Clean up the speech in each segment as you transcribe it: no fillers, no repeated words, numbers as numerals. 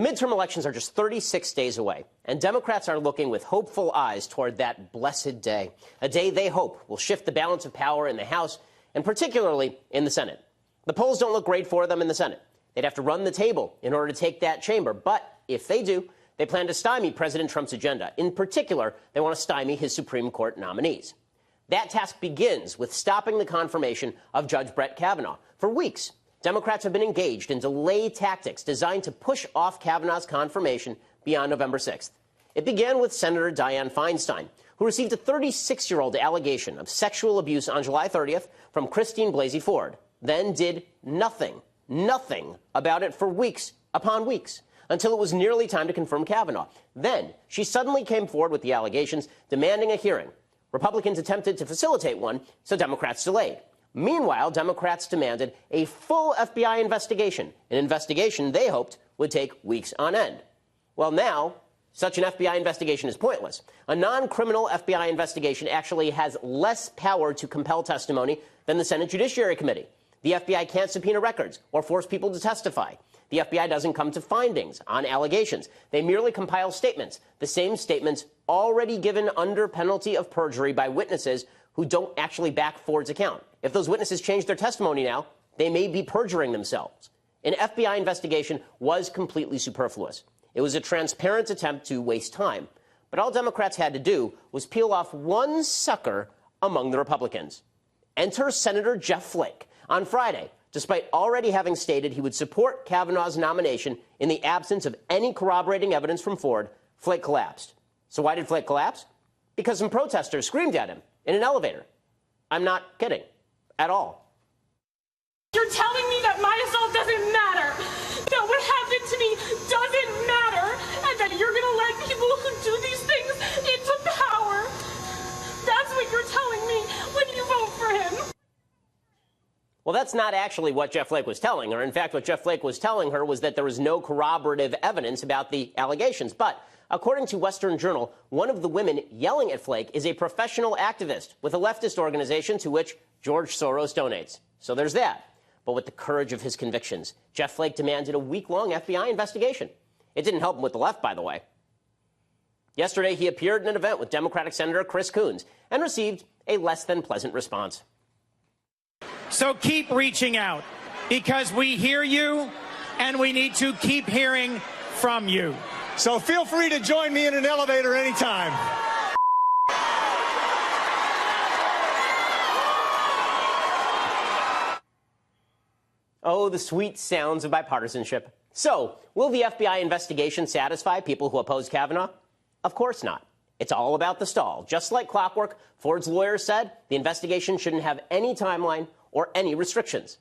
The midterm elections are just 36 days away, and Democrats are looking with hopeful eyes toward that blessed day, a day they hope will shift the balance of power in the House and particularly in the Senate. The polls don't look great for them in the Senate. They'd have to run the table in order to take that chamber, but if they do, they plan to stymie President Trump's agenda. In particular, they want to stymie his Supreme Court nominees. That task begins with stopping the confirmation of Judge Brett Kavanaugh. For weeks, Democrats have been engaged in delay tactics designed to push off Kavanaugh's confirmation beyond November 6th. It began with Senator Dianne Feinstein, who received a 36-year-old allegation of sexual abuse on July 30th from Christine Blasey Ford, then did nothing about it for weeks upon weeks, until it was nearly time to confirm Kavanaugh. Then she suddenly came forward with the allegations, demanding a hearing. Republicans attempted to facilitate one, so Democrats delayed. Meanwhile, Democrats demanded a full FBI investigation, an investigation they hoped would take weeks on end. Well, now, such an FBI investigation is pointless. A non-criminal FBI investigation actually has less power to compel testimony than the Senate Judiciary Committee. The FBI can't subpoena records or force people to testify. The FBI doesn't come to findings on allegations. They merely compile statements, the same statements already given under penalty of perjury by witnesses who don't actually back Ford's account. If those witnesses change their testimony now, they may be perjuring themselves. An FBI investigation was completely superfluous. It was a transparent attempt to waste time. But all Democrats had to do was peel off one sucker among the Republicans. Enter Senator Jeff Flake. On Friday, despite already having stated he would support Kavanaugh's nomination in the absence of any corroborating evidence from Ford, Flake collapsed. So why did Flake collapse? Because some protesters screamed at him in an elevator. I'm not kidding. At all. You're telling me that my assault doesn't matter, that what happened to me doesn't matter, and that you're going to let people who do these things into power. That's what you're telling me when you vote for him. Well, that's not actually what Jeff Flake was telling her. In fact, what Jeff Flake was telling her was that there was no corroborative evidence about the allegations. But according to Western Journal, one of the women yelling at Flake is a professional activist with a leftist organization to which George Soros donates. So there's that. But with the courage of his convictions, Jeff Flake demanded a week-long FBI investigation. It didn't help him with the left, by the way. Yesterday, he appeared in an event with Democratic Senator Chris Coons and received a less than pleasant response. So keep reaching out, because we hear you and we need to keep hearing from you. So feel free to join me in an elevator anytime. Oh, the sweet sounds of bipartisanship. So, will the FBI investigation satisfy people who oppose Kavanaugh? Of course not. It's all about the stall. Just like clockwork, Ford's lawyers said the investigation shouldn't have any timeline or any restrictions.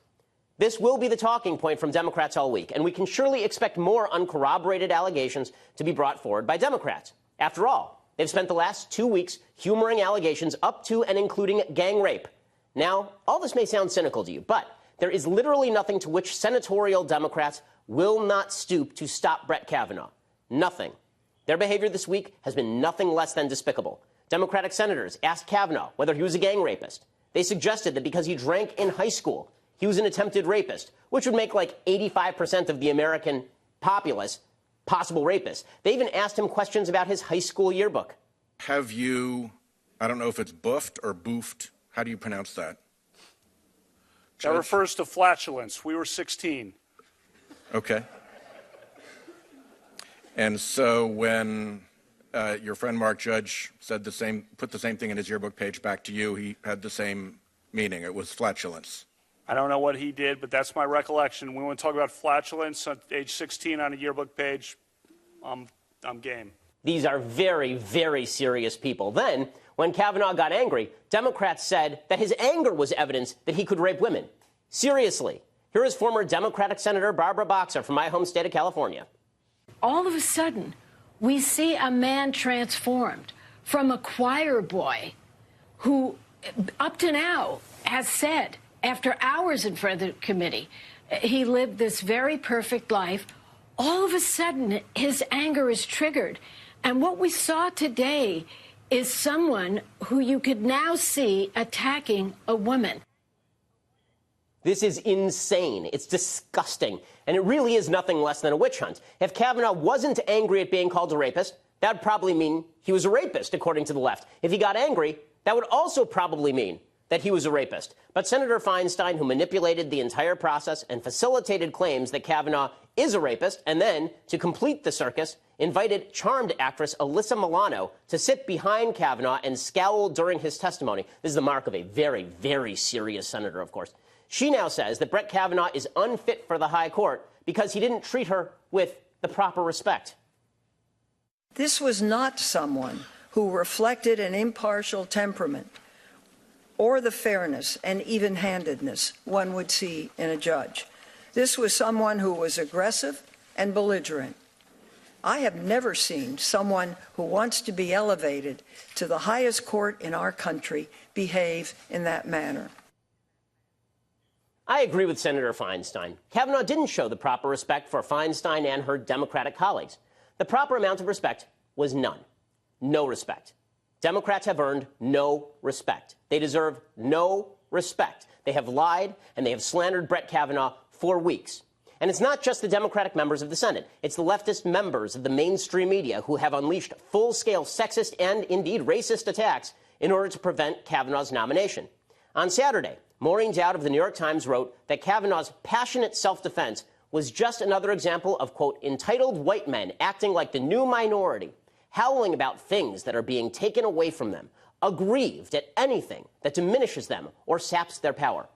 This will be the talking point from Democrats all week, and we can surely expect more uncorroborated allegations to be brought forward by Democrats. After all, they've spent the last 2 weeks humoring allegations up to and including gang rape. Now, all this may sound cynical to you, but there is literally nothing to which senatorial Democrats will not stoop to stop Brett Kavanaugh. Nothing. Their behavior this week has been nothing less than despicable. Democratic senators asked Kavanaugh whether he was a gang rapist. They suggested that because he drank in high school, he was an attempted rapist, which would make like 85% of the American populace possible rapists. They even asked him questions about his high school yearbook. Have you, I don't know if it's buffed or boofed, how do you pronounce that? That refers to flatulence. We were 16. Okay. And so when your friend Mark Judge said put the same thing in his yearbook page back to you, he had the same meaning. It was flatulence. I don't know what he did, but that's my recollection. We want to talk about flatulence at age 16 on a yearbook page. I'm game. These are very, very serious people. Then, when Kavanaugh got angry, Democrats said that his anger was evidence that he could rape women. Seriously. Here is former Democratic Senator Barbara Boxer from my home state of California. All of a sudden, we see a man transformed from a choir boy who, up to now, has said, after hours in front of the committee, he lived this very perfect life. All of a sudden, his anger is triggered. And what we saw today is someone who you could now see attacking a woman. This is insane. It's disgusting. And it really is nothing less than a witch hunt. If Kavanaugh wasn't angry at being called a rapist, that would probably mean he was a rapist, according to the left. If he got angry, that would also probably mean that he was a rapist. But Senator Feinstein, who manipulated the entire process and facilitated claims that Kavanaugh is a rapist, and then, to complete the circus, invited Charmed actress Alyssa Milano to sit behind Kavanaugh and scowl during his testimony. This is the mark of a very, very serious senator, of course. She now says that Brett Kavanaugh is unfit for the high court because he didn't treat her with the proper respect. This was not someone who reflected an impartial temperament or the fairness and even-handedness one would see in a judge. This was someone who was aggressive and belligerent. I have never seen someone who wants to be elevated to the highest court in our country behave in that manner. I agree with Senator Feinstein. Kavanaugh didn't show the proper respect for Feinstein and her Democratic colleagues. The proper amount of respect was none. No respect. Democrats have earned no respect. They deserve no respect. They have lied and they have slandered Brett Kavanaugh for weeks. And it's not just the Democratic members of the Senate. It's the leftist members of the mainstream media who have unleashed full-scale sexist and, indeed, racist attacks in order to prevent Kavanaugh's nomination. On Saturday, Maureen Dowd of the New York Times wrote that Kavanaugh's passionate self-defense was just another example of, quote, entitled white men acting like the new minority, howling about things that are being taken away from them, aggrieved at anything that diminishes them or saps their power.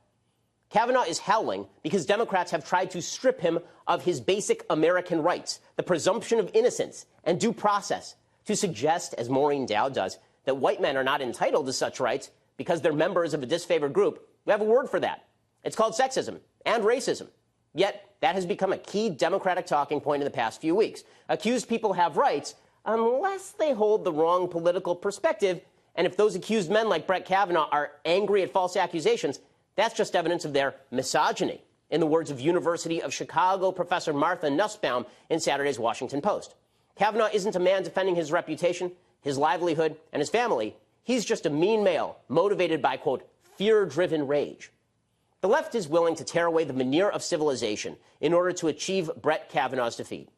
Kavanaugh is howling because Democrats have tried to strip him of his basic American rights, the presumption of innocence and due process, to suggest, as Maureen Dowd does, that white men are not entitled to such rights because they're members of a disfavored group. We have a word for that. It's called sexism and racism. Yet that has become a key Democratic talking point in the past few weeks. Accused people have rights unless they hold the wrong political perspective. And if those accused men like Brett Kavanaugh are angry at false accusations, that's just evidence of their misogyny, in the words of University of Chicago professor Martha Nussbaum in Saturday's Washington Post. Kavanaugh isn't a man defending his reputation, his livelihood, and his family. He's just a mean male motivated by, quote, fear-driven rage. The left is willing to tear away the veneer of civilization in order to achieve Brett Kavanaugh's defeat.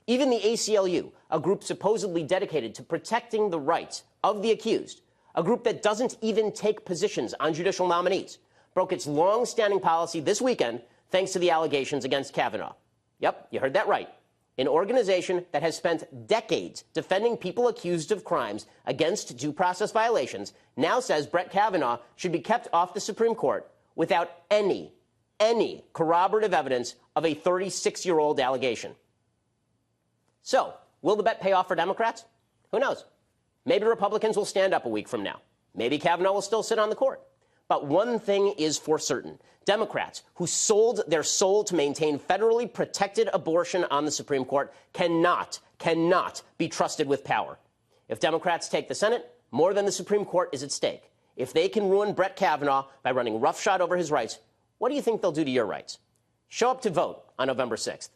Even the ACLU, a group supposedly dedicated to protecting the rights of the accused, a group that doesn't even take positions on judicial nominees, broke its long-standing policy this weekend thanks to the allegations against Kavanaugh. Yep, you heard that right. An organization that has spent decades defending people accused of crimes against due process violations now says Brett Kavanaugh should be kept off the Supreme Court without any corroborative evidence of a 36-year-old allegation. So, will the bet pay off for Democrats? Who knows? Maybe Republicans will stand up a week from now. Maybe Kavanaugh will still sit on the court. But one thing is for certain. Democrats who sold their soul to maintain federally protected abortion on the Supreme Court cannot be trusted with power. If Democrats take the Senate, more than the Supreme Court is at stake. If they can ruin Brett Kavanaugh by running roughshod over his rights, what do you think they'll do to your rights? Show up to vote on November 6th.